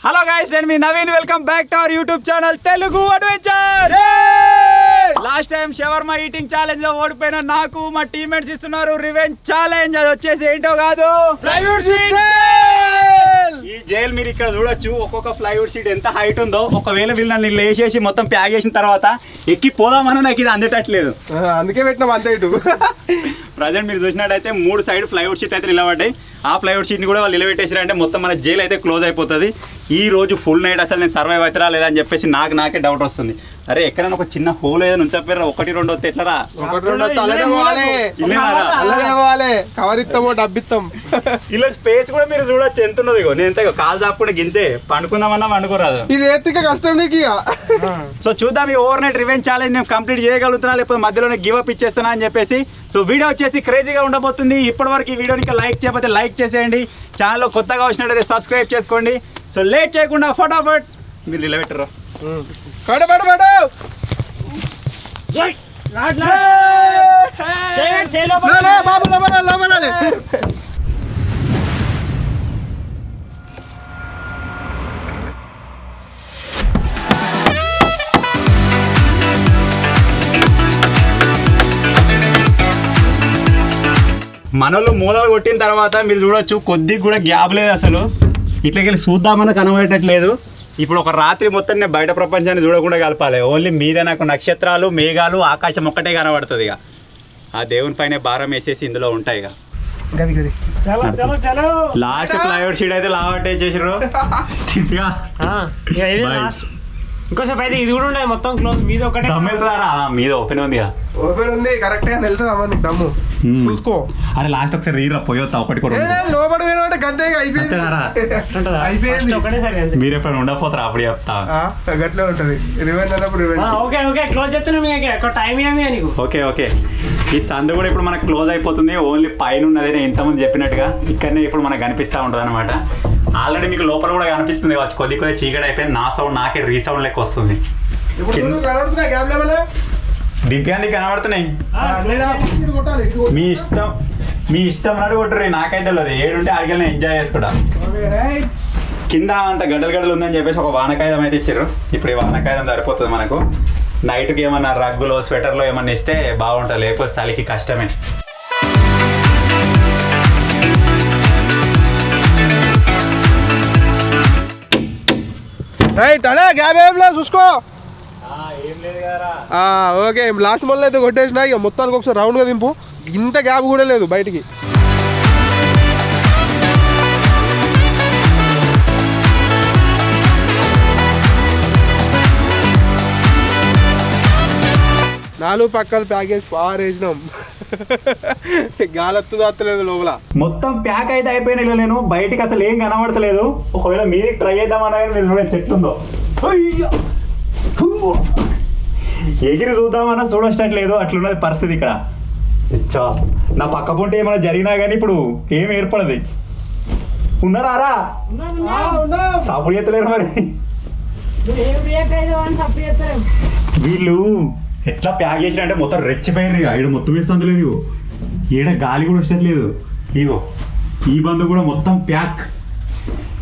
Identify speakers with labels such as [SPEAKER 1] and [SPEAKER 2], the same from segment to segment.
[SPEAKER 1] Hello guys, నేను మీ Naveen. Welcome back to our YouTube channel Telugu adventure. Last time shawarma eating challenge లో ఓడిపోయిన నాకు మా టీమ్మేట్స్ ఇస్తున్నారు రివెంజ్ ఛాలెంజ్. అది వచ్చేసి ఏంటో కాదు, ప్లైవుడ్ షీట్. ఈ జైల్ మీరు ఇక్కడ చూడొచ్చు, ఒక్కొక్క ప్లైవుడ్ షీట్ ఎంత హైట్ ఉందో. ఒకవేళ వీళ్ళని లేచేసి మొత్తం ప్యాక్ చేసిన తర్వాత ఎక్కి పోదామని నాకు ఇది అందేటట్లేదు,
[SPEAKER 2] అందుకే పెట్టినాం అంతే. ఇటు
[SPEAKER 1] ప్రజెంట్ మీరు చూసినట్టయితే 3 సైడ్ ప్లైవుడ్ షీట్ అయితే నిలబడ్డాయి. ఆ ప్లైవుడ్ షీట్ని కూడా వాళ్ళు నిలబెట్టేసారంటే మొత్తం మన జైలు అయితే క్లోజ్ అయిపోతుంది. ఈ రోజు ఫుల్ నైట్ అసలు నేను సర్వైవ్ అవుతారా లేదా అని చెప్పేసి నాకే డౌట్ వస్తుంది. అరే ఎక్కడైనా ఒక చిన్న హోల్ ఏదైనా ఉంచపోయారా, 1-2 వస్తే ఎట్లరా?
[SPEAKER 2] 1-2 అలానే పోవాలి. కవర్ ఇస్తామో డబ్బిస్తాం.
[SPEAKER 1] ఇలా స్పేస్ కూడా మీరు చూడొచ్చు ఎంత ఉన్నది. నేను ఎంత కాలు చాపుకుంటే గింతే పండుకుందామన్నా పండుకోరాదు.
[SPEAKER 2] ఇది ఎత్తిక కష్టం నీకు.
[SPEAKER 1] సో చూద్దాం ఈ ఓవర్ నైట్ రివెంజ్ ఛాలెంజ్ నేను కంప్లీట్ చేయగలుగుతున్నా లేకపోతే మధ్యలోనే గివ్ అప్ ఇచ్చేస్తున్నా అని చెప్పేసి. సో వీడియో వచ్చేసి క్రేజీగా ఉండబోతుంది. ఇప్పటివరకు ఈ వీడియోని లైక్ చేయకపోతే లైక్ చేసేయండి. ఛానల్లో కొత్తగా వచ్చినట్టయితే సబ్స్క్రైబ్ చేసుకోండి. సో లేట్ చేయకుండా ఫటాఫట్ మీరు నిలబెట్టరు. మనోళ్ళు మూలలు కొట్టిన తర్వాత మీరు చూడొచ్చు కొద్దిగా కూడా గ్యాప్ లేదు. అసలు ఇట్లకెళ్ళి చూద్దామని కనబడేటట్లేదు. ఇప్పుడు ఒక రాత్రి మొత్తం నేను బయట ప్రపంచాన్ని చూడకుండా కలపాలి. ఓన్లీ మీదే నాకు నక్షత్రాలు, మేఘాలు, ఆకాశం ఒక్కటే కనబడుతుంది. ఇక ఆ దేవుని పైన భారం వేసేసి ఇందులో ఉంటాయి. ఇక లాస్ట్ ప్లైవుడ్ షీట్ అయితే లావట్ చేసారు.
[SPEAKER 3] ఇంకోసేపు అయితే ఇది కూడా ఉండదు, మొత్తం క్లోజ్. మీద ఒకటే
[SPEAKER 1] వెళ్తారా? మీద ఓపెన్ ఉంది,
[SPEAKER 2] ఓపెన్ ఉంది. కరెక్ట్ గా వెళ్తుందమ్మా నీకు దమ్ము చూసుకో.
[SPEAKER 1] అరే లాస్ట్ ఒకసారి తీరా పోయొత్తా ఒకటి కూడా
[SPEAKER 2] లోపడి పోయినా గంతే అయిపోయింది.
[SPEAKER 1] మీరు ఎప్పుడు ఉండకపోతారా? అప్పుడు చెప్తా.
[SPEAKER 2] గట్లే ఉంటది రివెంజ్ అన్నప్పుడు రివెంజ్.
[SPEAKER 3] ఓకే ఓకే క్లోజ్ చేస్తున్నాం. టైం ఏమి నీకు?
[SPEAKER 1] Okay okay. ఈ సందు కూడా ఇప్పుడు మనకు క్లోజ్ అయిపోతుంది. ఓన్లీ పైన ఉన్నది నేను ఇంతకుముందు చెప్పినట్టుగా ఇక్కడనే ఇప్పుడు మనకు కనిపిస్తూ ఉంటుంది అనమాట. ఆల్రెడీ మీకు లోపల కూడా కనిపిస్తుంది కావచ్చు. కొద్ది చీకటి అయిపోయింది. నా సౌండ్ నాకే రీసౌండ్ లెక్క వస్తుంది. దివ్యాంది కనబడుతున్నాయి. మీ ఇష్టం అన్నట్టు కొట్టరు. నాకైతే లేదు. ఏడుంటే అడిగలని ఎంజాయ్ చేసుకుంటా. కింద అంత గడ్డలు ఉందని చెప్పేసి ఒక వానకాయుధం అయితే ఇచ్చారు. ఇప్పుడు ఈ వానకాయుధం సరిపోతుంది మనకు. నైట్కి ఏమన్నా రగ్గులో స్వెటర్లో ఏమన్నా ఇస్తే బాగుంటుంది, లేకపోతే చలికి కష్టమే.
[SPEAKER 2] రైట్ అనే గ్యాప్ ఏం లేదు చూసుకో. ఓకే లాస్ట్ మొన్న అయితే కొట్టేసిన. ఇక మొత్తానికి ఒకసారి రౌండ్గా దింపు. ఇంత గ్యాప్ కూడా లేదు బయటికి. నాలుగు పక్కల ప్యాకేజ్ పారేసినాం. గాలత్తు దాత్తలేదు లోపల.
[SPEAKER 1] మొత్తం ప్యాక్ అయితే అయిపోయినా ఇలా నేను బయటికి అసలు ఏం కనబడతలేదు. ఒకవేళ మీదికి ట్రై చేద్దామన్నా మీరు చూడండి చెట్టుందో ఎగిరి చూద్దామన్నా చూడొచ్చట్లేదు. అట్లున్నది పరిస్థితి ఇక్కడ. ఇచ్చా నా పక్క పొంటే ఏమైనా జరిగినా కానీ ఇప్పుడు ఏం ఏర్పడదు. ఉన్నారా? సపోర్ట్ చేస్తలేరు మరి. వీళ్ళు ఎట్లా ప్యాక్ చేసినంటే మొత్తం రెచ్చిపోయారు. ఈడ మొత్తం వేస్తే అందులేదు. ఈడ గాలి కూడా వచ్చట్లేదు. ఇగో ఈ బంధు కూడా మొత్తం ప్యాక్.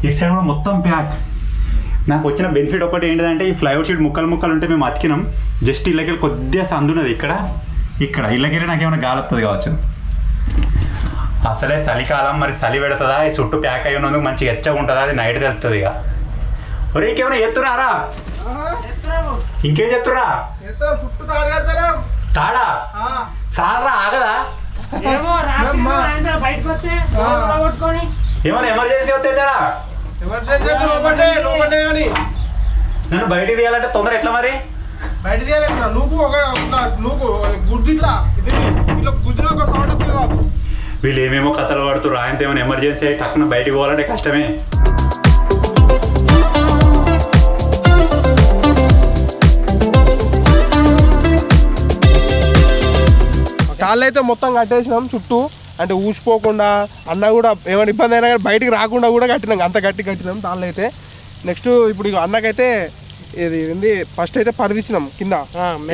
[SPEAKER 1] ఇటు సైడ్ కూడా మొత్తం ప్యాక్. నాకు వచ్చిన బెనిఫిట్ ఒకటి ఏంటంటే ఈ ప్లైవుడ్ షీట్ ముక్కలు ఉంటే మేము అతికినాం. జస్ట్ ఇళ్ళకెళ్ళి కొద్దిగా సందున్నది ఇక్కడ ఇళ్ళకెళ్ళి నాకేమైనా గాలి వస్తుంది కావచ్చు. అసలే చలికాలం, మరి చలి పెడుతుందా? ఈ చుట్టూ ప్యాక్ అయి ఉన్నందుకు మంచిగా ఎచ్చగా ఉంటుందా? అది నైట్ తెలుస్తుంది. ఇక ఒరే ఇంకేమైనా ఎత్తురారా? ఇంకేం చెప్తురా? తాడా సారా ఆగదా? ఏమైనా ఎమర్జెన్సీ వస్తుంటారా? నన్ను బయటికి తీయాలంటే తొందర ఎట్లా మరి?
[SPEAKER 2] బయట
[SPEAKER 1] వీళ్ళు ఏమేమో కథలు పడుతున్నారు. ఆయనతో ఏమైనా ఎమర్జెన్సీ అయ్యి టక్కున బయటికి పోవాలంటే కష్టమే.
[SPEAKER 2] తాళ్ళు అయితే మొత్తం కట్టేసినాం చుట్టూ. అంటే ఊసిపోకుండా అన్న కూడా ఏమైనా ఇబ్బంది అయినా కానీ బయటికి రాకుండా కూడా కట్టినాం. అంత కట్టినాం తాళ్ళు అయితే. నెక్స్ట్ ఇప్పుడు అన్నకైతే ఇది ఏంది ఫస్ట్ అయితే పదివిచ్చినాం కింద.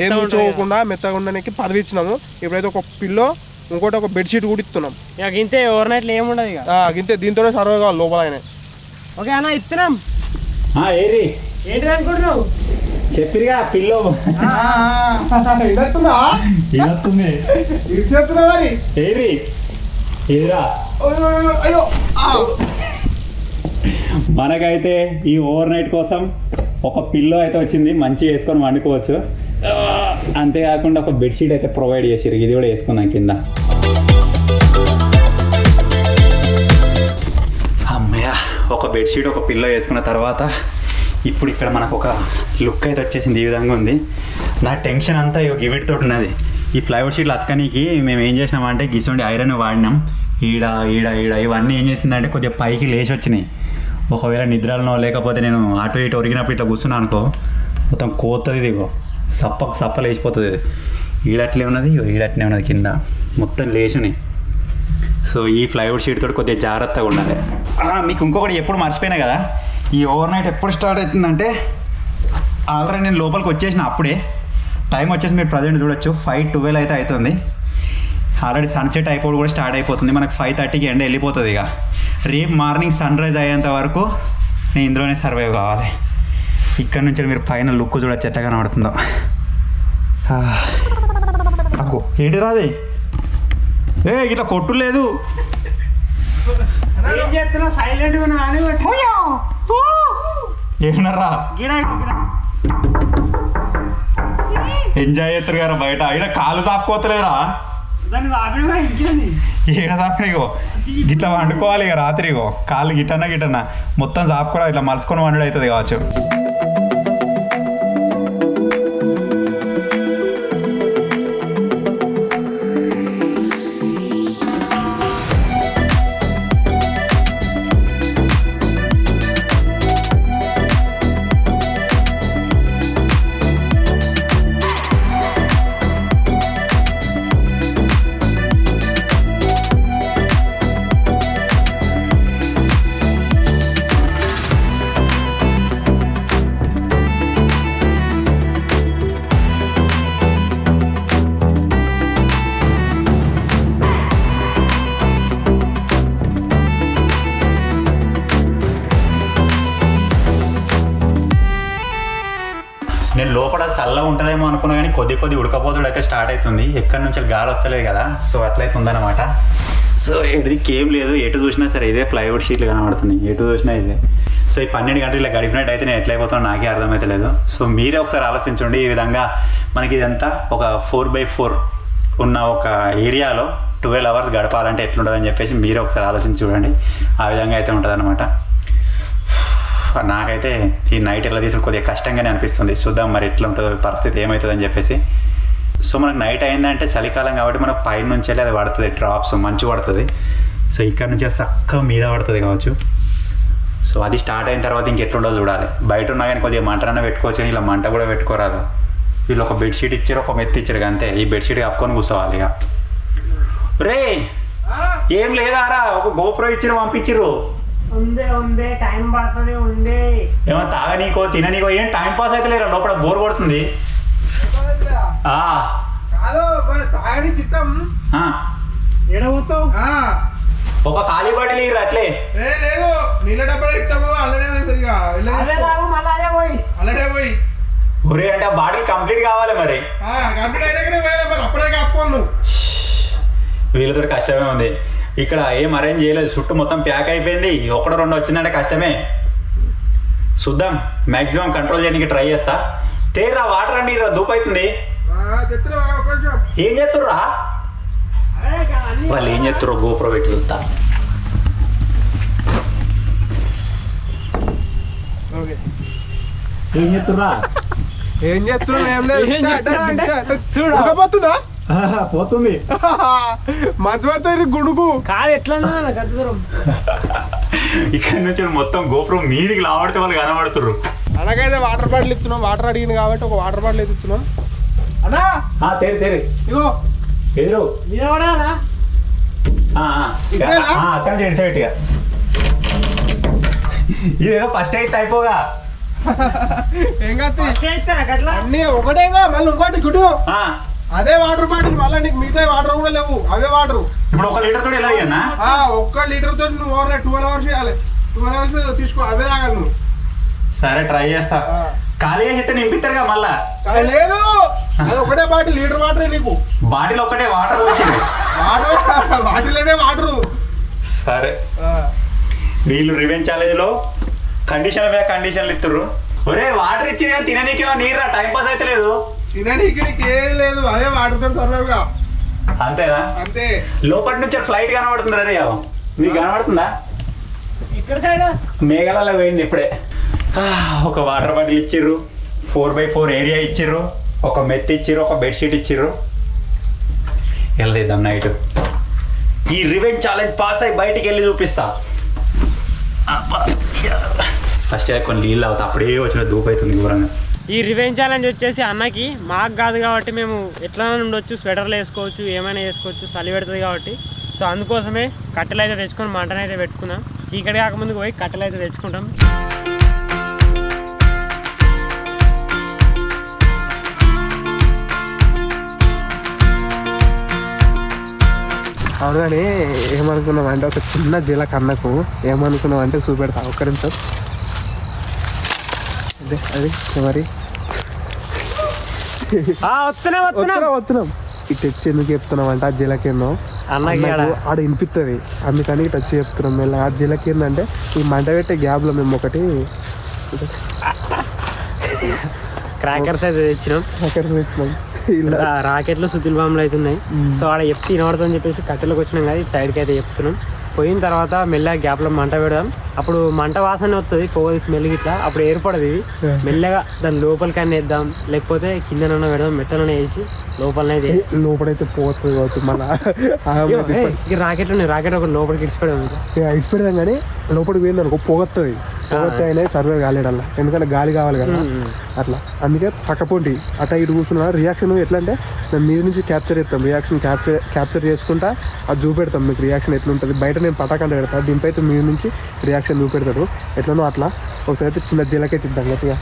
[SPEAKER 2] ఏం కూర్చోకుండా మెత్తగా ఉండడానికి పదివిచ్చినాము. ఇప్పుడైతే ఒక పిల్లో ఇంకోటి ఒక బెడ్షీట్ కూడా ఇస్తున్నాం.
[SPEAKER 3] ఇంతే ఓవర్ నైట్లో ఏముండదు ఇక.
[SPEAKER 2] ఇంతే దీంతోనే సర్వే కావాలి లోపల. ఆయన
[SPEAKER 3] ఓకే అన్న ఇస్తున్నాం.
[SPEAKER 1] ఏరి
[SPEAKER 3] ఏంటి అనుకుంటున్నావు?
[SPEAKER 1] చెప్పిరిగా పిల్లో
[SPEAKER 2] ఇదొస్తుందా
[SPEAKER 1] ఇదొస్తుంది
[SPEAKER 2] ఇది చేస్తున్నా మరి
[SPEAKER 1] ఏరి ఏదిరా
[SPEAKER 2] అయ్యో
[SPEAKER 1] మనకైతే ఈ ఓవర్ నైట్ కోసం ఒక పిల్లో అయితే వచ్చింది, మంచిగా వేసుకొని వండుకోవచ్చు. అంతేకాకుండా ఒక బెడ్షీట్ అయితే ప్రొవైడ్ చేసారు, ఇది కూడా వేసుకున్నాం కింద. అమ్మయ్య, ఒక బెడ్షీట్ ఒక పిల్లో వేసుకున్న తర్వాత ఇప్పుడు ఇక్కడ మనకు ఒక లుక్ అయితే వచ్చేసింది. ఈ విధంగా ఉంది. నా టెన్షన్ అంతా గివిట్ తోటి ఉన్నది. ఈ ప్లైవుడ్ షీట్లు అతకనీకి మేము ఏం చేసినామంటే గిసోండి ఐరన్ వాడినాం. ఈడ ఈడ ఈడ ఇవన్నీ ఏం చేసిందంటే కొద్దిగా పైకి లేచి వచ్చినాయి. ఒకవేళ నిద్రలో లేకపోతే నేను అటు ఇటు ఒరిగినప్పుడు ఇట్లా కూర్చున్నాను అనుకో, మొత్తం కోతుంది. ఇదిగో సప్ప లేచిపోతుంది. ఇది ఈడట్లే ఉన్నది, ఈడట్లే ఉన్నది, కింద మొత్తం లేచుని. సో ఈ ప్లైవుడ్ షీట్ తోటి కొద్దిగా జాగ్రత్తగా ఉండాలి. మీకు ఇంకొకటి ఎప్పుడు మర్చిపోయినా కదా, ఈ ఓవర్ నైట్ ఎప్పుడు స్టార్ట్ అవుతుందంటే ఆల్రెడీ నేను లోపలికి వచ్చేసిన అప్పుడే. టైం వచ్చేసి మీరు ప్రజెంట్ చూడొచ్చు 5:12 అయితే అవుతుంది. ఆల్రెడీ సన్సెట్ అయిపోవడం కూడా స్టార్ట్ అయిపోతుంది. మనకు 5:30కి ఎండ వెళ్ళిపోతుంది. ఇక రేపు మార్నింగ్ సన్ రైజ్ అయ్యేంత వరకు నేను ఇందులోనే సర్వైవ్ కావాలి. ఇక్కడ నుంచి మీరు పైన లుక్ చూడొచ్చు ఎట్లా కనబడుతుందో. నాకు ఏంటి రాది ఇట్లా కొట్టు లేదు.
[SPEAKER 3] ఏం చేస్తున్నావు? సైలెంట్గా
[SPEAKER 1] ఏమన్నారా ఎంజాయ్ చేస్తారు కదా బయట. ఇక్కడ కాలు సాపుకోతలేరా? ఏడ సాపినాయిగో గిట్లా వండుకోవాలి ఇక రాత్రి. ఇగో కాళ్ళు గిట్టన్నా మొత్తం సాపుకోరా, ఇట్లా మలుసుకొని వండు అవుతుంది కావచ్చు. నేను లోపల చల్ల ఉంటుందేమో అనుకున్నా కానీ కొద్ది ఉడకపోతుడు అయితే స్టార్ట్ అవుతుంది. ఎక్కడి నుంచి గాలి వస్తలేదు కదా, సో అట్లయితే ఉందన్నమాట. సో ఎటుదికి ఏం లేదు, ఎటు చూసినా సరే ఇదే ప్లైవుడ్ షీట్లు కనబడుతున్నాయి, ఎటు చూసినా ఇదే. సో ఈ 12 గంటలు ఇలా గడిపినట్టు అయితే నేను ఎట్లయిపోతానో నాకే అర్థమవుతలేదు. సో మీరే ఒకసారి ఆలోచించండి. ఈ విధంగా మనకి ఇదంతా ఒక 4x4 ఉన్న ఒక ఏరియాలో 12 అవర్స్ గడపాలంటే ఎట్లుంటుందని చెప్పేసి మీరే ఒకసారి ఆలోచించి చూడండి. ఆ విధంగా అయితే ఉంటుంది అనమాట. నాకైతే ఈ నైట్ ఎలా తీసుకుని కొద్దిగా కష్టంగానే అనిపిస్తుంది. చూద్దాం మరి ఎట్లా ఉంటుందో పరిస్థితి ఏమవుతుందని చెప్పేసి. సో మనకు నైట్ అయిందంటే చలికాలం కాబట్టి మనకు పైన నుంచి వెళ్ళి అది పడుతుంది, డ్రాప్స్ మంచు పడుతుంది. సో ఇక్కడ నుంచి చక్కగా మీద పడుతుంది కావచ్చు. సో అది స్టార్ట్ అయిన తర్వాత ఇంకెట్లుండో చూడాలి. బయట ఉన్నా కానీ కొద్దిగా మంటనన్నా పెట్టుకోవచ్చు, కానీ ఇలా మంట కూడా పెట్టుకోరాదు. వీళ్ళు ఒక బెడ్షీట్ ఇచ్చారు, ఒక మెత్తి ఇచ్చారు, అంతే. ఈ బెడ్షీట్ కప్పుకొని కూర్చోవాలి. ఇక రే ఏం లేదారా, ఒక గోప్రో ఇచ్చారు, పంపించారు.
[SPEAKER 3] ఉందే టైం పడుతుంది. ఉందే
[SPEAKER 1] ఏమో తాగనీకో తిననీకో ఏం టైం పాస్ అయితే లేరా, లోపల బోర్ కొడుతుంది. ఒక ఖాళీ బాటిల్ ఇరు అట్లే.
[SPEAKER 2] లేదు నీళ్ళ డబ్బా ఇస్తాము అల్లడే పోయి
[SPEAKER 1] ఒరే అంటే ఆ బాటిల్ కంప్లీట్ కావాలి మరి.
[SPEAKER 2] అప్పుడే కాపుకోను.
[SPEAKER 1] వీళ్ళతో కష్టమే ఉంది. ఇక్కడ ఏం అరేంజ్ చేయలేదు, చుట్టూ మొత్తం ప్యాక్ అయిపోయింది. 1-2 వచ్చిందంటే కష్టమే. చూద్దాం, మ్యాక్సిమం కంట్రోల్ చేయడానికి ట్రై చేస్తా. తేరా వాటర్ అండి, దూపు అవుతుంది. ఏం చేస్తుర్రా వాళ్ళు, ఏం చేస్తుర్రో గోప్రో పెట్టి చూస్తా. ఏం చేస్తుర్రా?
[SPEAKER 2] ఏం చేస్తున్నా ఏం లేదు. చూడకపోతుందా
[SPEAKER 1] పోతుంది
[SPEAKER 2] మంచి పడుతుంది గుడుగు
[SPEAKER 3] కాదు. ఎట్లా
[SPEAKER 1] ఇక్కడ నుంచి మొత్తం గోపురం మీదికి లావడితే వాళ్ళు కనబడుతుర్రు.
[SPEAKER 2] అలాగైతే వాటర్ బాటిల్ ఇస్తున్నాం. వాటర్ అడిగింది కాబట్టి ఒక వాటర్ బాటిల్ ఇస్తున్నాం. అన్నా
[SPEAKER 1] తెరి
[SPEAKER 2] ఇగో
[SPEAKER 1] ఎదురు అక్కడ చేడిసేటిగా. ఇదేదో ఫస్ట్ అయితే అయిపోగా
[SPEAKER 2] ఏం కాదు అన్నీ ఒకటేగా, మళ్ళీ ఇంకోటి గుడ్డు అదే వాటర్ బాటిల్. మళ్ళీ నీకు మిగతా వాటర్ కూడా లేవు, అవే వాటర్.
[SPEAKER 1] ఇప్పుడు 1 లీటర్ తోటి ఎలా అయ్యన్నా?
[SPEAKER 2] 1 లీటర్ తోటి నువ్వు 12 అవర్స్ చేయాలి. 12 అవర్స్ తీసుకో, అవే తాగాలి నువ్వు.
[SPEAKER 1] సరే ట్రై చేస్తా. ఖాళీగా చేస్తే నింపిస్తారుగా మళ్ళా.
[SPEAKER 2] లేదు అది ఒకటే బాటిల్, లీటర్ వాటరే నీకు.
[SPEAKER 1] బాటిల్ ఒకటే వాటర్ వచ్చింది.
[SPEAKER 2] బాటిల్లోనే వాటరు.
[SPEAKER 1] సరే వీళ్ళు రివెంజ్ ఛాలెంజ్ లో కండిషన్లు ఇస్తుర్రు. ఒరే వాటర్ ఇచ్చి తిననీకేమో నీరు టైం పాస్ అయితే లేదు.
[SPEAKER 2] తిననీకి ఏది లేదు, అదే వాటర్తో సర్వగా.
[SPEAKER 1] అంతేనా?
[SPEAKER 2] అంతే.
[SPEAKER 1] లోపటి నుంచి ఫ్లైట్ కనబడుతుంది. రే మీకు కనబడుతుందా?
[SPEAKER 3] ఇక్కడ సైడ్
[SPEAKER 1] మేఘాలలో పోయింది ఇప్పుడే. ఒక వాటర్ బాటిల్ ఇచ్చిర్రు, 4x4 ఏరియా ఇచ్చిర్రు, ఒక మెత్త ఇచ్చిర్రు, ఒక బెడ్షీట్ ఇచ్చిర్రు. వెళ్దాం నైట్. ఈ రివెంజ్ ఛాలెంజ్ పాస్ అయ్యి బయటికి వెళ్ళి చూపిస్తా. ఫస్ట్ కొన్ని నీళ్ళు అవుతా, అప్పుడే వచ్చిన దూపు అవుతుంది ఘోరంగా.
[SPEAKER 3] ఈ రివెంజ్ ఛాలెంజ్ వచ్చేసి అన్నకి, మాకు కాదు కాబట్టి మేము ఎట్లా ఉండొచ్చు, స్వెటర్లు వేసుకోవచ్చు, ఏమైనా వేసుకోవచ్చు, చలి పెడుతుంది కాబట్టి. సో అందుకోసమే కట్టెలు అయితే తెచ్చుకొని మంటనైతే పెట్టుకున్నాం. చీకటి కాకముందుకు పోయి కట్టెలు అయితే తెచ్చుకుంటాం.
[SPEAKER 2] అవును కానీ ఏమనుకున్నాం అంటే ఒక చిన్న జీలక అన్నకు ఏమనుకున్నాం అంటే చూపెడతా ఒక్క నిమిషం. అదే అది మరి వస్తున్నాం. ఇటు తెచ్చి ఎందుకు చెప్తున్నాం అంటే ఆ జీలకేందో
[SPEAKER 3] అన్నకి
[SPEAKER 2] ఆడ వినిపిస్తుంది, అందుకని ఇటు వచ్చి చెప్తున్నాం. మళ్ళీ ఆ జీలకేందంటే ఈ మంట పెట్టే గ్యాప్లో మేము ఒకటి
[SPEAKER 3] క్రాకర్స్ అయితే తెచ్చినాం. ఇలా రాకెట్లు సుతిల్ బాంబులు అయితే ఉన్నాయి. సో ఆడ చెప్తే వినబడుతుందని చెప్పేసి కట్టెలకు వచ్చినాం కదా, ఈ సైడ్కి అయితే చెప్తున్నాం. పోయిన తర్వాత మెల్లగా గ్యాప్లో మంట పెడదాం. అప్పుడు మంట వాసన వస్తుంది, పోయి స్మెల్ ఇట్లా అప్పుడు ఏర్పడదు. ఇది మెల్లగా దాని లోపలికి అన్నీ వేద్దాం, లేకపోతే కిందనన్నా పెడదాం, మెట్టనన్నా వేసి లోపలనే
[SPEAKER 2] లోపలైతే పోతుంది కావచ్చు. మళ్ళీ
[SPEAKER 3] రాకెట్లు ఉన్నాయి, రాకెట్ ఒక లోపలికి
[SPEAKER 2] ఇడిచిపెడదాం కానీ లోపలికి పోయింది అనుకో పొగొస్తుంది. పొగొత్తే అయినా సర్వే కాలేడల్లా, ఎందుకంటే గాలి కావాలి కదా అట్లా. అందుకే పక్కపోండి అట్లా ఇటు కూర్చున్నా రియాక్షన్ ఎట్లా అంటే మేము మీద నుంచి క్యాప్చర్ చేస్తాం, రియాక్షన్ క్యాప్చర్ చేసుకుంటా అది చూపెడతాం మీకు రియాక్షన్ ఎట్లుంటుంది. బయట నేను పటాకంట పెడతాను, దీనిపై అయితే మీద నుంచి రియాక్షన్ చూపెడతాడు ఎట్లనో అట్లా. ఒకసారి అయితే చిన్న జీలకే తిద్దాం గట్టిగా.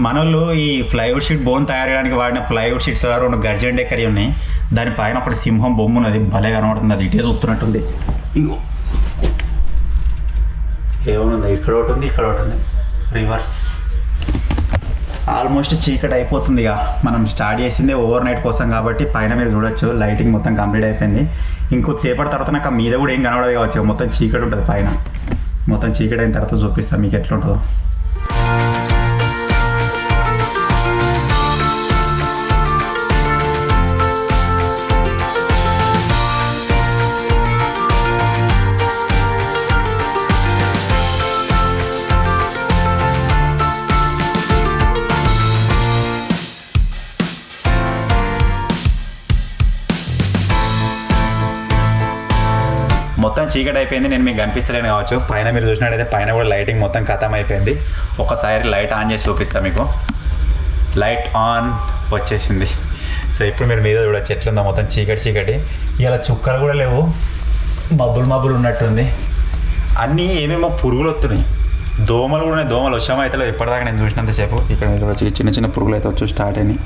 [SPEAKER 1] మనోళ్ళు ఈ ప్లైవుడ్ షీట్ బోన్ తయారు చేయడానికి వాడిన ప్లైవుడ్ షీట్స్ 2 గర్జన్ డెక్కరి ఉన్నాయి. దానిపైన ఒకటి సింహం బొమ్మ ఉన్నది, భలే కనబడుతుంది. అది ఇటే చూస్తున్నట్టుంది. ఇంకో ఏమనుంది, ఇక్కడ ఒకటి ఉంది, ఇక్కడ ఒకటి ఉంది, రివర్స్. ఆల్మోస్ట్ చీకటి అయిపోతుంది. ఇక మనం స్టార్ట్ చేసిందే ఓవర్ నైట్ కోసం కాబట్టి పైన మీరు చూడొచ్చు లైటింగ్ మొత్తం కంప్లీట్ అయిపోయింది. ఇంకొద్దిసేపటి తర్వాత నాకు మీద కూడా ఏం కనబడదు కావచ్చు, మొత్తం చీకటి ఉంటుంది పైన. మొత్తం చీకటి అయిన తర్వాత చూపిస్తాను మీకు ఎట్లుంటుందో. మొత్తం చీకటి అయిపోయింది, నేను మీకు కనిపిస్తలేను కావచ్చు. పైన మీరు చూసినట్టయితే పైన కూడా లైటింగ్ మొత్తం ఖతం అయిపోయింది. ఒకసారి లైట్ ఆన్ చేసి చూపిస్తాను మీకు. లైట్ ఆన్ వచ్చేసింది. సో ఇప్పుడు మీరు మీద చూడొచ్చు ఎట్లుందో, మొత్తం చీకటి. ఇలా చుక్కలు కూడా లేవు, మబ్బులు ఉన్నట్టుంది. అన్నీ ఏమేమో పురుగులు వస్తున్నాయి, దోమలు కూడా ఉన్నాయి. దోమలు వచ్చామో అయితే ఇప్పటిదాకా నేను చూసినంతసేపు. ఇక్కడ మీద వచ్చి చిన్న పురుగులు అయితే వచ్చి స్టార్ట్ అయినాయి.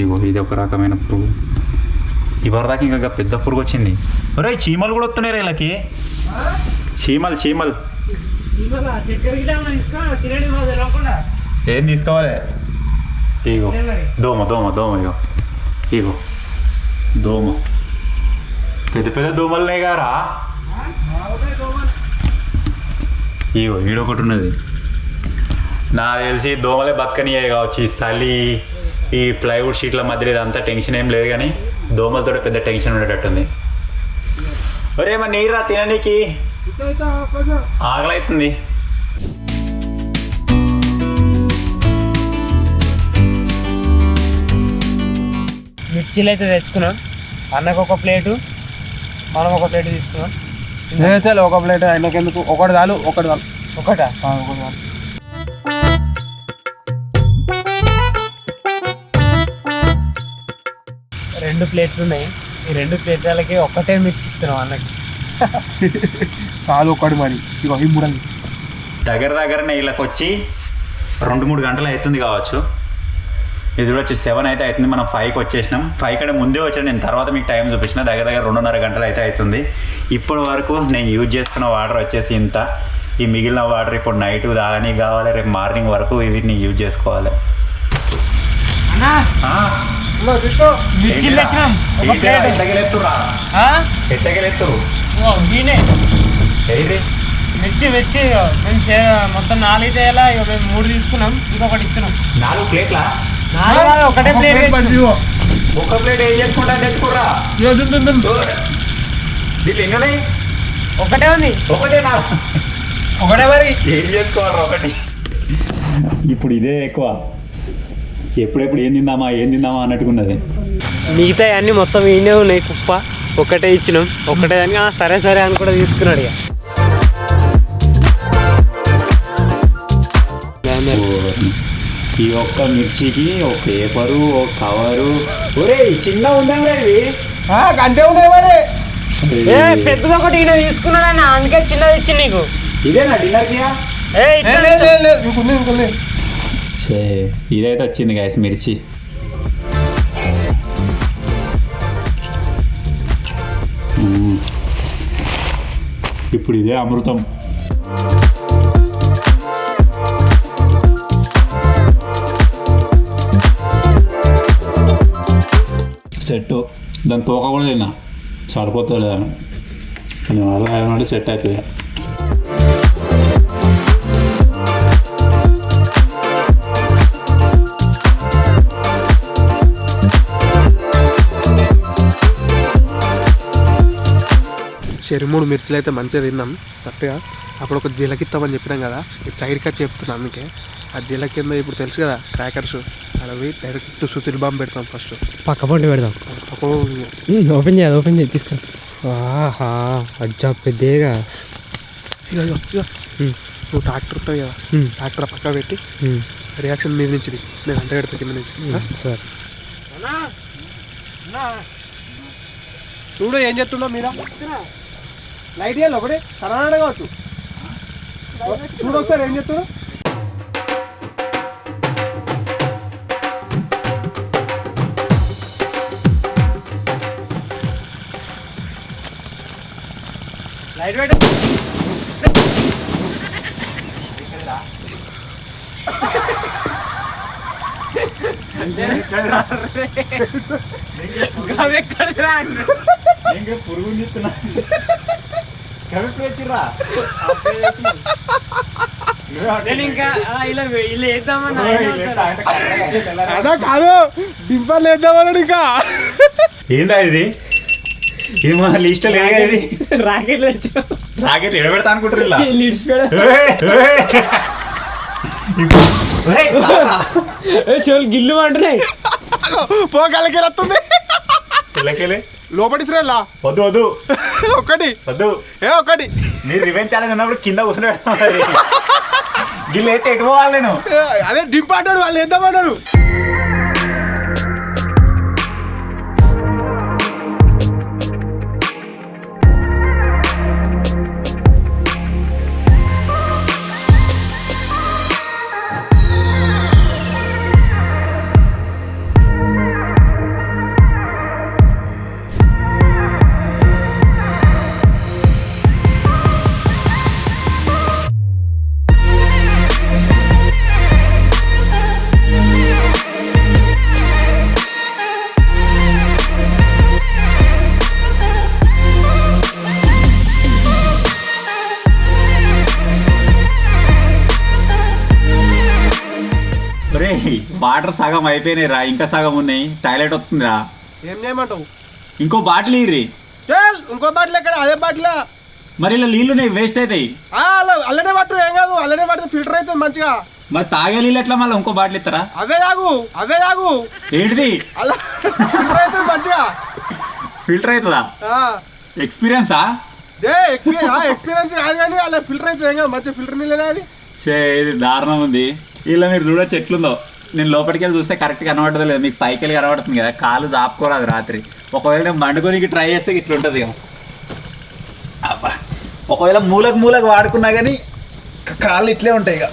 [SPEAKER 1] ఇగో ఇది ఒక రకమైన పురుగు. ఇవరిదాకా ఇంకా పెద్ద పురుగు వచ్చింది. ఒరే చీమలు కూడా వస్తున్నాయి వీళ్ళకి. చీమలు ఏం తీసుకోవాలి? ఇగో దోమ ఇగో దోమ. పెద్ద దోమలనే గారా. ఇగో ఈడొకటి ఉన్నది. నాకు తెలిసి దోమలే బతకనియ్యాయి కావచ్చు. ఈ చలి, ఈ ప్లైవుడ్ షీట్ల మధ్య ఇదంతా టెన్షన్ ఏం లేదు, కానీ దోమలతో పెద్ద టెన్షన్ ఉండేటట్టుంది. ఒరే మా నీరా తిననీకి ఆకలైతుంది.
[SPEAKER 3] మిర్చీలు అయితే తెచ్చుకున్నాం. అన్నకు ఒక ప్లేటు, మనం ఒక ప్లేట్ తీసుకున్నాం.
[SPEAKER 2] ఒక ప్లేట్ ఆయనకి ఎందుకు, ఒకటి చాలు.
[SPEAKER 3] ఒకటా?
[SPEAKER 2] ఒకటి చాలు.
[SPEAKER 3] 2 ప్లేట్లు ఉన్నాయి. ఈ 2 ప్లేట్లకి ఒక్కటే మిర్చి ఇస్తున్నాం అన్నకి.
[SPEAKER 2] చాలు ఒకటి మరి. ఇగో ఈ 3
[SPEAKER 1] దగ్గరనే వీళ్ళకి వచ్చి 2-3 గంటలు అవుతుంది కావచ్చు. ఇది వచ్చి 7 అయితే అవుతుంది. మనం 5కి వచ్చేసినాం. 5 కంటే ముందే వచ్చాను నేను, తర్వాత మీకు టైం చూపించిన. దగ్గర 2.5 గంటలు అయితే అవుతుంది. ఇప్పటి వరకు నేను యూజ్ చేసుకున్న వాటర్ వచ్చేసి ఇంత. ఈ మిగిలిన వాటర్ ఇప్పుడు నైట్ తాగని కావాలి, రేపు మార్నింగ్ వరకు వీటిని యూజ్ చేసుకోవాలి.
[SPEAKER 3] మిర్చి మొత్తం 4 తేలా, మేము 3 తీసుకున్నాం, ఇంకొకటి ఇస్తున్నాం.
[SPEAKER 1] 4 ప్లేట్లా?
[SPEAKER 3] ఒకటే ప్లేట్.
[SPEAKER 1] ఒక ప్లేట్ ఏం చేసుకుంటా తెచ్చుకోరా. దీంట్లో ఎన్ని ఉన్నాయి?
[SPEAKER 3] ఒకటే ఉంది.
[SPEAKER 1] ఒకటే మరి ఏం చేసుకోవాలి ఒకటి. ఇప్పుడు ఇదే ఎక్కువ, ఎప్పుడెప్పుడు ఏం తిందామా అన్నట్టుకున్నది.
[SPEAKER 3] మిగతా అన్ని మొత్తం ఈయనే ఉన్నాయి కుప్ప. ఒకటే ఇచ్చినాం, ఒకటే అని సరే సరే అని కూడా తీసుకున్నాడు. ఇక
[SPEAKER 1] ఈ ఒక్క మిర్చికి ఒక పేపరు, ఒక కవరు. ఒరే చిన్న ఉందా ఇది?
[SPEAKER 2] అంతే ఉన్నాయి మరి.
[SPEAKER 3] పెద్దది ఒకటి ఈయన తీసుకున్నాడు అన్న, అందుకే చిన్నది ఇచ్చింది నీకు.
[SPEAKER 1] ఇదేనా డిన్నర్కి? ఇదైతే వచ్చింది గాయస్ మిర్చి. ఇప్పుడు ఇదే అమృతం. సెట్ దాని తోక కూడా తిన్నా, సరిపోతుంది అని కొంచెం అలా సెట్ అవుతుంది.
[SPEAKER 2] సరే 3 మిర్చిలు అయితే మంచిగా తిన్నాం చక్కగా. అప్పుడు ఒక జీలకిత్తామని చెప్పినాం కదా, ఇటు సైడ్కి వచ్చి చెప్తున్నాం. అందుకే ఆ జీల కింద ఇప్పుడు తెలుసు కదా క్రాకర్స్, అవి డైరెక్ట్ సుతిల్ బాంబు పెడతాం. ఫస్ట్
[SPEAKER 3] పక్క పొండి పెడదాం. ఓపెన్ చేయాలి తీసుకో. అజ్జా పెద్దగా.
[SPEAKER 2] నువ్వు ట్రాక్టర్ ఉంటావు కదా, ట్రాక్టర్ పక్క పెట్టి రియాక్షన్ మీద నుంచి నేను అంట పెడతా కింద నుంచి. చూడు ఏం చెప్తున్నావు మీరా? లైట్ చేయాలి ఒకటే కరోనా కావచ్చు. చూడు ఒకసారి ఏం చెప్తున్నావు.
[SPEAKER 3] లైట్ పెట్టు.
[SPEAKER 1] పురుగు చెప్తున్నా వచ్చిర్రా.
[SPEAKER 3] ఇంకా ఇలా వేద్దామన్నా
[SPEAKER 2] అదా కాదు, డింపల్ వేద్దామన్నాడు. ఇంకా
[SPEAKER 1] ఏందా ఇది? ఇది మన లిస్ట్ లేదు. ఇది రాకెట్ ఎడబెడతా అనుకుంటారు.
[SPEAKER 3] గిల్లు అంటున్నాయి.
[SPEAKER 2] పోగలకి వస్తుంది లోపలి ఫ్రెండ్లా.
[SPEAKER 1] వద్దు
[SPEAKER 2] ఒకటి
[SPEAKER 1] మీరు రివెంజ్ ఛాలెంజ్ ఉన్నప్పుడు కింద కూర్చుని గిల్లు అయితే ఎటు పోవాలి నేను?
[SPEAKER 2] అదే డింప్ అంటాడు, వాళ్ళు వేద్దామన్నాడు.
[SPEAKER 1] వాటర్ సగం అయిపోయినాయి రా, ఇంకా సగం ఉన్నాయి. టాయిలెట్ వస్తుందిరా.
[SPEAKER 2] ఏం చేయమంటావు?
[SPEAKER 1] ఇంకో బాటిల్ ఇర్రి.
[SPEAKER 2] ఇంకో బాటిల్ ఎక్కడ? అదే బాటిల్.
[SPEAKER 1] మరి ఇలా నీళ్ళు వేస్ట్ అవుతాయి.
[SPEAKER 2] అల్లనే పట్టు, ఏం కాదు. అల్లనే పడితే ఫిల్టర్ అవుతుంది మంచిగా.
[SPEAKER 1] మరి తాగే నీళ్ళు ఎట్లా? మళ్ళీ ఇంకో బాటిల్ ఇస్తారా?
[SPEAKER 2] అవే తాగు.
[SPEAKER 1] ఏంటిది?
[SPEAKER 2] అలా ఫిల్టర్ అవుతుంది మంచిగా.
[SPEAKER 1] ఫిల్టర్ అవుతుందా? ఎక్స్పీరియన్సా?
[SPEAKER 2] ఎక్స్పీరియన్స్ కాదు కానీ అలా ఫిల్టర్ అవుతుంది. ఏం కాదు, మంచిగా ఫిల్టర్ నీళ్ళే. అది
[SPEAKER 1] ఇది దారుణం ఉంది. ఇలా మీరు చూడొచ్చు ఎట్లుందో. నేను లోపలికి వెళ్ళి చూస్తే కరెక్ట్గా కనబడదు లేదు, మీకు పైకి వెళ్ళి కనబడుతుంది కదా. కాలు దాపుకోరాదు రాత్రి. ఒకవేళ నేను మండుకోనికి ట్రై చేస్తే ఇట్లుంటుంది ఇక. అబ్బా, ఒకవేళ మూలకు వాడుకున్నా కానీ కాళ్ళు ఇట్లే ఉంటాయి. ఇక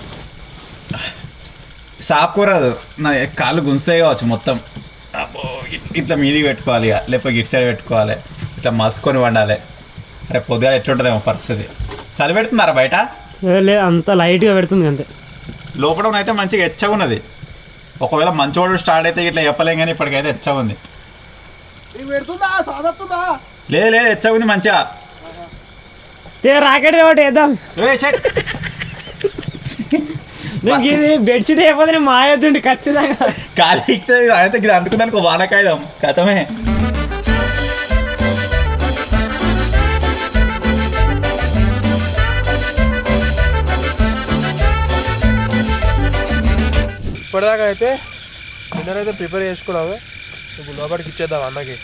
[SPEAKER 1] సాపుకోరాదు, నా కాళ్ళు గుంజుతాయి కావచ్చు మొత్తం. అబ్బో, ఇట్లా మీదికి పెట్టుకోవాలి ఇక, లేకపోతే ఇటు సైడ్ పెట్టుకోవాలి. ఇట్లా మలుసుకొని వండాలి. రేపు పొద్దుగా ఎట్లుంటుందేమో పరిస్థితి. చలి పెడుతున్నారా బయట?
[SPEAKER 3] లేదు అంత లైట్గా పెడుతుంది అంతే.
[SPEAKER 1] లోపల అయితే మంచిగా ఎచ్చగా ఉన్నది. ఒకవేళ మంచోడు స్టార్ట్ అయితే ఇట్లా చెప్పలేం కానీ ఇప్పటికైతే ఎచ్చగా ఉంది. లేదు లేదు ఎచ్చగా ఉంది మంచిగా.
[SPEAKER 3] రాకెట్ ఒకటి వేద్దాం. నీకు ఇది బెడ్షీట్ అయిపోతే మాయొద్దుండి ఖచ్చితంగా
[SPEAKER 1] ఖాళీ అయితే ఇది అనుకున్నాను వానకాయదాం కథమే.
[SPEAKER 2] ఇప్పటిదాకా అయితే డిన్నర్ అయితే ప్రిపేర్ చేసుకున్నాము. ఇప్పుడు లోపలికి ఇచ్చేద్దాం అన్నకి.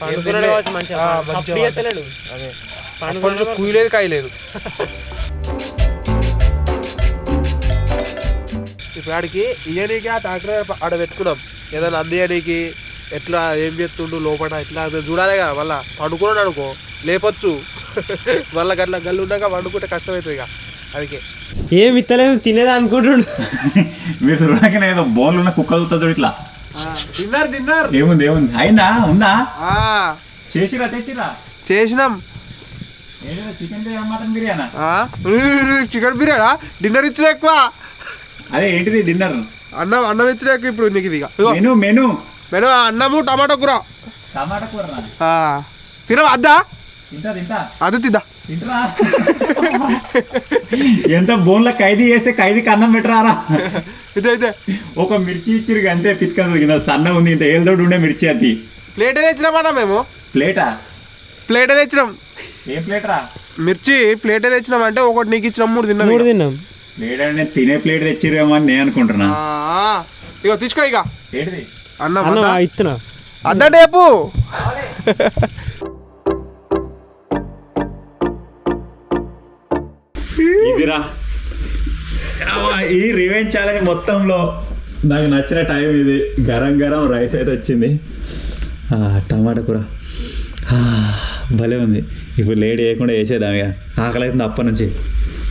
[SPEAKER 2] అదే కొంచెం కుయలేదు కాయలేదు. ఇప్పుడు ఆడికి ఇయనీకి ఆ ట్రాక్టర్ ఆడ పెట్టుకున్నాం. ఏదైనా అందియడానికి ఎట్లా ఏం చేస్తుండు లోపల ఎట్లా చూడాలి కదా. మళ్ళీ పండుకున్నాడు అనుకో లేపొచ్చు. మళ్ళీ గట్ల గల్లు ఉన్నాక వండుకుంటే కష్టమవుతుంది ఇక. అందుకే
[SPEAKER 3] ఏం ఇస్తలేదు తినేది అనుకుంటుండు.
[SPEAKER 1] మీరు చూడగానే ఏదో బౌల్ ఉన్న కుక్క చూస్తుంది ఇట్లా.
[SPEAKER 2] డిన్నర్
[SPEAKER 1] ఏముంది అయిందా ఉందా చేసినాం. చికెన్ మటన్ బిర్యానా?
[SPEAKER 2] చికెన్ బిర్యానా డిన్నర్ ఇచ్చేది ఎక్కువ.
[SPEAKER 1] అదే ఏంటిది డిన్నర్?
[SPEAKER 2] అన్నం ఇచ్చేది ఎక్కువ. ఇప్పుడు నీకు ఇది
[SPEAKER 1] మెను మెను
[SPEAKER 2] మెను అన్నము టమాటా కూర.
[SPEAKER 1] టమాటా కూర
[SPEAKER 2] తినవా? అద్దా అది తిద్దా.
[SPEAKER 1] ఎంత బోన్లో ఖైదీ చేస్తే ఖైదీకి అన్నం పెట్టరారా?
[SPEAKER 2] ఇదే
[SPEAKER 1] ఒక మిర్చి ఇచ్చిరు అంతే పిత్క సన్న ఉంది. ఇంత ఏళ్ళతోటి ఉండే మిర్చి అది.
[SPEAKER 2] ప్లేట్ తెచ్చినామన్నా మేము.
[SPEAKER 1] ప్లేట్
[SPEAKER 2] తెచ్చినాం.
[SPEAKER 1] ఏం ప్లేట్ రా?
[SPEAKER 2] మిర్చి ప్లేట్ తెచ్చినాం. అంటే ఒకటి నీకు ఇచ్చినాం, 3 తిన్నాం.
[SPEAKER 1] ప్లేట్ అంటే తినే ప్లేట్ తెచ్చిరేమో అని నేను అనుకుంటున్నా.
[SPEAKER 2] ఇక తీసుకో ఇక.
[SPEAKER 1] ఏంటిది
[SPEAKER 2] అన్నం
[SPEAKER 3] ఇస్తున్నా
[SPEAKER 2] అద్దటేపు.
[SPEAKER 1] ఇదిరా ఈ రివెంజ్ ఛాలెంజ్ మొత్తంలో నాకు నచ్చిన టైం ఇది. గరం గరం రైస్ అయితే వచ్చింది. టమాటా కూర భలే ఉంది. ఇప్పుడు లేట్ చేయకుండా వేసేద్దాం ఇక. ఆకలి అవుతుంది అప్పటి నుంచి.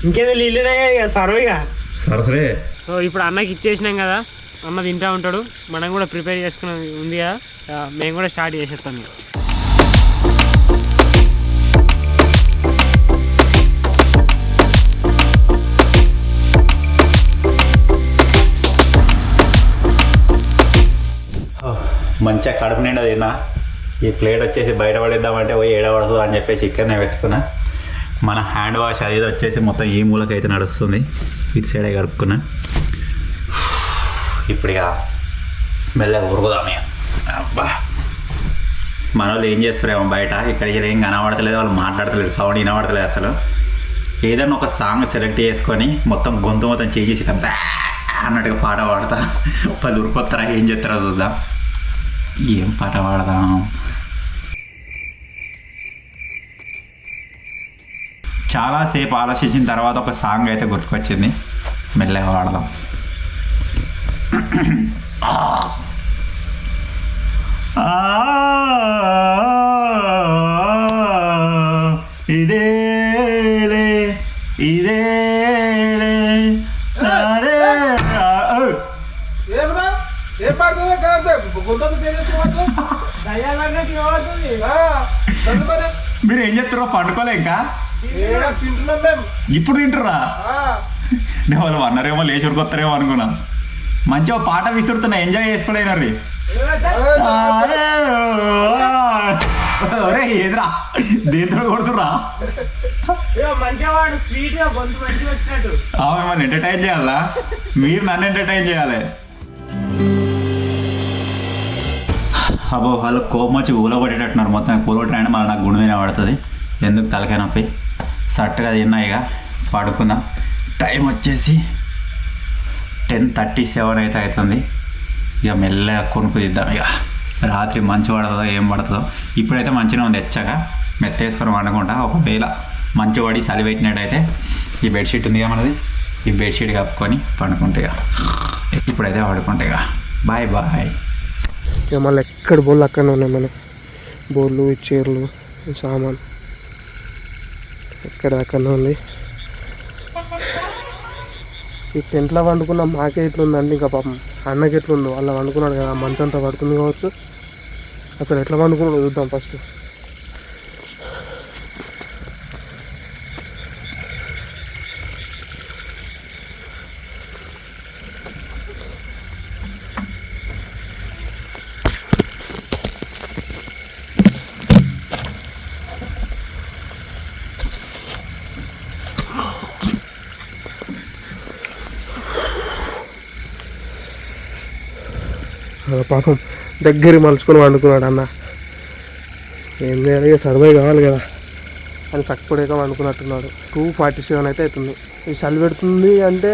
[SPEAKER 3] ఇంకేదో నీళ్ళునే సర్వేగా
[SPEAKER 1] సరసరే.
[SPEAKER 3] సో ఇప్పుడు అన్నకి ఇచ్చేసినాం కదా, అన్న తింటా ఉంటాడు. మనం కూడా ప్రిపేర్ చేసుకున్నాం ఉంది కదా, మేము కూడా స్టార్ట్ చేసేస్తాం.
[SPEAKER 1] మంచిగా కడుపు నిండా తిన్నా. ఈ ప్లేట్ వచ్చేసి బయట పడేద్దామంటే పోయి ఏడవడదు అని చెప్పేసి ఇక్కడనే పెట్టుకున్నా. మన హ్యాండ్ వాష్ అది వచ్చేసి మొత్తం ఈ మూలకైతే నడుస్తుంది. ఇటు సైడే కడుక్కున్నా. ఇప్పుడు ఇక మెల్లగా ఉరుకుదాం. అబ్బా మన వాళ్ళు ఏం చేస్తారేమో బయట. ఇక్కడికి ఏం కనబడతలేదు, వాళ్ళు మాట్లాడతలేదు, సౌండ్ వినబడతలేదు అసలు. ఏదైనా ఒక సాంగ్ సెలెక్ట్ చేసుకొని మొత్తం గొంతు మొత్తం చేసి బ్యా అన్నట్టుగా పాట పాడతా. 10 ఉరుకొస్తారా ఏం చేస్తారో చూద్దాం. ఏం పాట పాడదాం? చాలాసేపు ఆలోచించిన తర్వాత ఒక సాంగ్ అయితే గుర్తుకొచ్చింది. మెల్లగా పాడదాం. ఇదేలే ఇదేలే మీరు ఏం చెప్తారో పండుకోలే ఇంకా ఇప్పుడు తింటురా? నేను వాళ్ళు అన్నారేమో లేచి ఉడికొస్తారేమో అనుకున్నా. మంచిగా పాట విసురుతున్నా, ఎంజాయ్ చేసుకోలేనరి. ఒరే ఏదిరా దేంతో కొడుతురా? మిమ్మల్ని ఎంటర్టైన్ చేయాలా? మీరు నన్ను ఎంటర్టైన్ చేయాలి. అబ్బో వాళ్ళు కోపం వచ్చి ఊలో పట్టేటట్టున్నారు. మొత్తం కూలగొట్టాయంటే మళ్ళీ నాకు గుండె పడుతుంది. ఎందుకు తలకాయ నొప్పి. సట్టుగా తిన్నా ఇక పడుకుందాం. టైం వచ్చేసి 10:37 అయితే అవుతుంది. ఇక మెల్లగా కొనుక్కు తీద్దాం. ఇక రాత్రి మంచు పడుతుందో ఏం పడుతుందో. ఇప్పుడైతే మంచిగా ఉంది, ఎచ్చగా మెత్తేసుకొని వండుకుంటా. ఒకవేళ మంచు పడి చలి పెట్టినట్టయితే ఈ బెడ్షీట్ ఉంది కదా మనది, ఈ బెడ్షీట్ కప్పుకొని పండుకుంటే ఇక ఇప్పుడైతే పడుకుంటే ఇక బాయ్ బాయ్.
[SPEAKER 2] ఇక మళ్ళీ ఎక్కడ బోళ్ళు అక్కడనే ఉన్నాయి. మనం బోళ్ళు, చీరలు, సామాన్ ఎక్కడ అక్కడనే ఉంది. ఈ టెంట్లో వండుకున్న మాకే ఎట్లుందండి. ఇంకా పాపం అన్నకి ఎట్లుందో అలా వండుకున్నాడు కదా, మంచంతా పడుతుంది కావచ్చు. అక్కడ ఎట్లా వండుకున్నాడో చూద్దాం ఫస్ట్. పాపం దగ్గర మలుచుకొని వండుకున్నాడు అన్న. ఏం చేయాలి, సర్వే కావాలి కదా అని సక్కపడేక వండుకున్నట్టున్నాడు. 2:47 అయితే అవుతుంది. ఈ చలి పెడుతుంది అంటే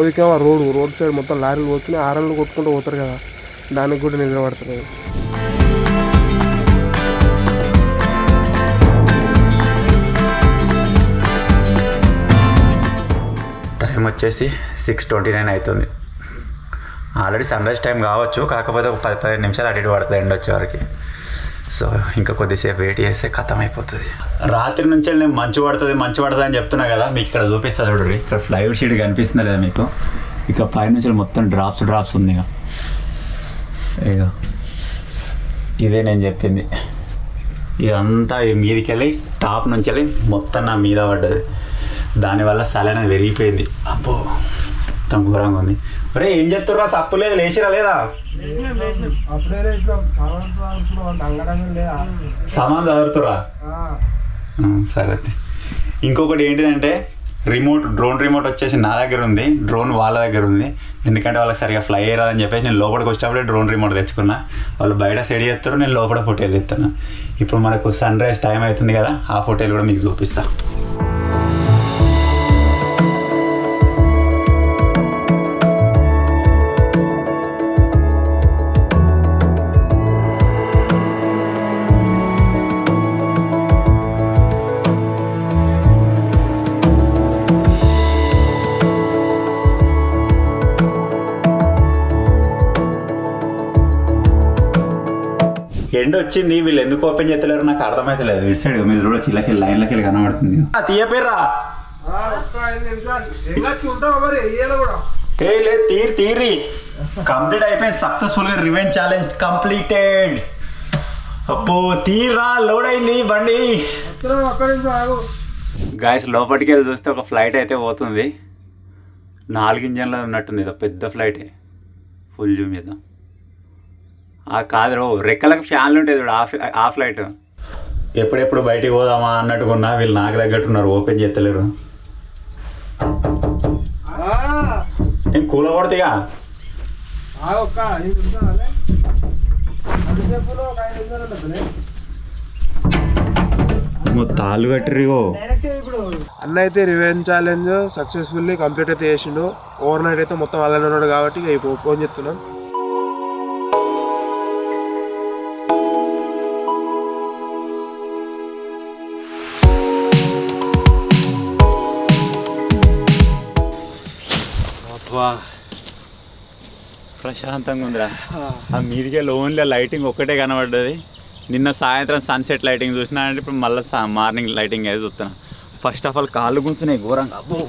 [SPEAKER 2] ఉదికేమో రోడ్ సైడ్ మొత్తం లారీలు పోతున్నాయి, ఆరన్లు కొట్టుకుంటూ పోతారు కదా, దానికి కూడా నిద్ర పడుతుంది.
[SPEAKER 1] టైం వచ్చేసి 6:29 అవుతుంది. ఆల్రెడీ సన్ రైజ్ టైం కావచ్చు, కాకపోతే ఒక 10-15 నిమిషాలు అటు ఇటు పడుతుంది ఎండ వచ్చే వరకు. సో ఇంకా కొద్దిసేపు వెయిట్ చేస్తే ఖతం అయిపోతుంది. రాత్రి నుంచి నేను మంచు పడుతుంది అని చెప్తున్నా కదా, మీకు ఇక్కడ చూపిస్తా చూడండి. ఇక్కడ ఫ్లైవుడ్ షీట్ కనిపిస్తుంది కదా మీకు, ఇక పైనుంచి మొత్తం డ్రాప్స్ ఉంది. ఇక ఇదే నేను చెప్పింది. ఇదంతా మీదికి వెళ్ళి టాప్ నుంచి వెళ్ళి మొత్తం నా మీద పడ్డది. దానివల్ల సల అనేది పెరిగిపోయింది. అబ్బో మొత్తం ఘోరంగా ఉంది. ఒరే ఏం చెప్తుర్రా, సప్పు లేదు, లేచిరా లేదా? సామాన్ చదువుతురా? సరే. ఇంకొకటి ఏంటిదంటే డ్రోన్ రిమోట్ వచ్చేసి నా దగ్గర ఉంది, డ్రోన్ వాళ్ళ దగ్గర ఉంది. ఎందుకంటే వాళ్ళకి సరిగా ఫ్లై అయ్యారని చెప్పేసి నేను లోపలికి వచ్చేటప్పుడే డ్రోన్ రిమోట్ తెచ్చుకున్నా. వాళ్ళు బయట సెట్ చేస్తారు, నేను లోపల ఫోటోలు తెస్తాను. ఇప్పుడు మనకు సన్ రైజ్ టైం అవుతుంది కదా, ఆ ఫోటోలు కూడా మీకు చూపిస్తా. ఎండ వచ్చింది, వీళ్ళు ఎందుకు ఓపెన్ చేస్తలేరు నాకు అర్థమైతే లేదు. ఇటు సైడ్ మీరు చూడొచ్చు, ఇళ్ళకి లైన్లకి వెళ్ళి కనబడుతుంది. తీయపేర్రా లేదు, తీరి కంప్లీట్ అయిపోయింది సక్సెస్ఫుల్గా. Revenge challenge completed. అబ్బో తీరా, లోడ్ అయింది బండి. గాయస్ లోపలికి వెళ్ళి చూస్తే ఒక ఫ్లైట్ అయితే పోతుంది. 4 ఇంజన్లో ఉన్నట్టుంది, ఇది పెద్ద ఫ్లైటే. ఫుల్ జూమ్ చేద్దాం. కాదు రెక్కలకు ఫ్యాన్లు ఉంటాయి చూడు, ఆ ఫ్లైట్. ఎప్పుడెప్పుడు బయటికి పోదామా అన్నట్టుకున్నా, వీళ్ళు నాకు తగ్గట్టున్నారు, ఓపెన్ చేస్తలేరు. నేను కూల కొడతాయిగా. తాళ్ళు కట్టిరిగో.
[SPEAKER 2] అన్న అయితే రివెంజ్ ఛాలెంజ్ సక్సెస్ఫుల్లీ కంప్లీట్ అయితే చేసిండు. ఓవర్ నైట్ అయితే మొత్తం అలానే ఉన్నాడు కాబట్టి ఇక ఫోన్ చెప్తున్నాం.
[SPEAKER 1] ప్రశాంతంగా ఉందిరా. ఆ మీదికే ఓన్లీ లైటింగ్ ఒక్కటే కనబడ్డది. నిన్న సాయంత్రం సన్సెట్ లైటింగ్ చూసినా అంటే ఇప్పుడు మళ్ళీ మార్నింగ్ లైటింగ్ అయితే చూస్తున్నా. ఫస్ట్ ఆఫ్ ఆల్ కాళ్ళు గుంచున్నాయి ఘోరంగా. అబ్బో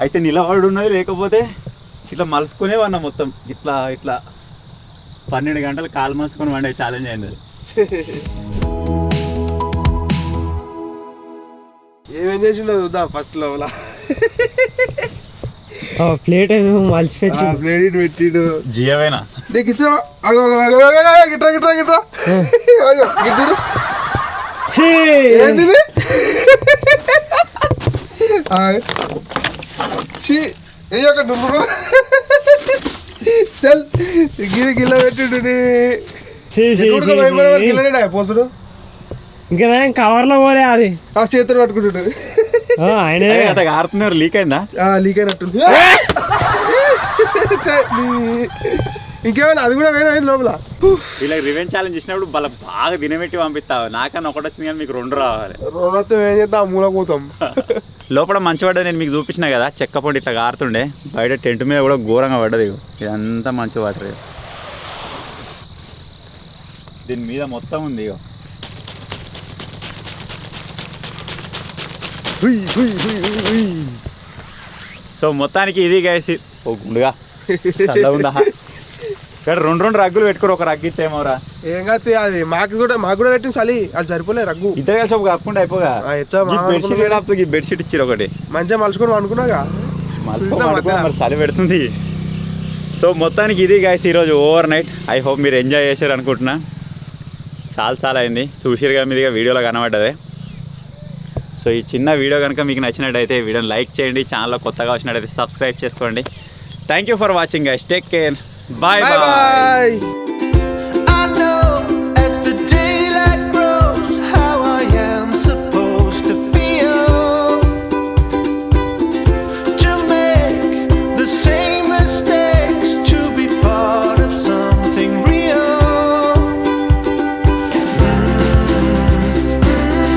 [SPEAKER 1] అయితే నిలబడి ఉన్నది, లేకపోతే ఇట్లా మలుసుకునేవన్నా మొత్తం ఇట్లా 12 గంటలు కాలు మలుసుకొని వండే ఛాలెంజ్ అయింది.
[SPEAKER 2] ఏమేం చేసిండో చూద్దాం. ఫస్ట్ లోపల
[SPEAKER 3] ప్లేట్ మలిచిపెట్టి
[SPEAKER 2] ప్లేట్ పెట్టిడు.
[SPEAKER 1] జియోవేనా
[SPEAKER 2] నీకు ఇచ్చిన గిట్రా గిట్రా గిట్రా గిట్టు ఏంటిది? చల్ గిరి గిల్ల పెట్టిండు. పోసుడు
[SPEAKER 3] ఇంకా కవర్లో పోలే, అది
[SPEAKER 2] ఆ చేతులు పట్టుకుంటుండు.
[SPEAKER 3] ఆయన
[SPEAKER 1] ఆడుతున్నారు. లీక్ అయిందా?
[SPEAKER 2] లీక్ అయినట్టుంది. ఇంకేమైనా అది కూడా వేరే అయింది లోపల.
[SPEAKER 1] ఇలా రివెంజ్ ఛాలెంజ్ చేసినప్పుడు బాగా తినబెట్టి పంపిస్తావు. నాకన్నా ఒకటి వచ్చింది కానీ మీకు 2 రావాలి.
[SPEAKER 2] 2 వస్తే ఏం చేద్దాం, మూల పోతాం.
[SPEAKER 1] లోపల మంచి పడ్డది. నేను మీకు చూపించిన కదా, చెక్క పొడి ఇట్లా కారుతుండే. బయట టెంట్ మీద కూడా ఘోరంగా పడ్డది. ఇదంతా మంచి వాటర్. దీని మీద మొత్తం ఉంది. సో మొత్తానికి ఇది గైస్ ఓ గుండుగా ఉందా. ఇక్కడ 2 రగ్గులు పెట్టుకోరు, ఒక రగ్గు ఇస్తేమోరా.
[SPEAKER 2] ఏం కాదు, అది మాకు కూడా పెట్టింది చలి, అది సరిపోలే రగ్గు.
[SPEAKER 1] ఇద్దరు కలిసి ఒక కప్పుకుంటే అయిపోగా. బెడ్షీట్ ఇచ్చారు ఒకటి, మంచిగా
[SPEAKER 2] మలుచుకొని అనుకున్నాగా,
[SPEAKER 1] మరి చలి పెడుతుంది. సో మొత్తానికి ఇది గైస్ ఈరోజు ఓవర్ నైట్. ఐ హోప్ మీరు ఎంజాయ్ చేశారు అనుకుంటున్నా. చాలా అయింది, చూసిరుగా మీదిగా వీడియోలో కనబడ్డదే. సో ఈ చిన్న వీడియో కనుక మీకు నచ్చినట్టయితే వీడియోని లైక్ చేయండి. ఛానల్లో కొత్తగా వచ్చినట్టయితే సబ్స్క్రైబ్ చేసుకోండి. Thank you for watching guys. Take care. Bye
[SPEAKER 2] bye bye.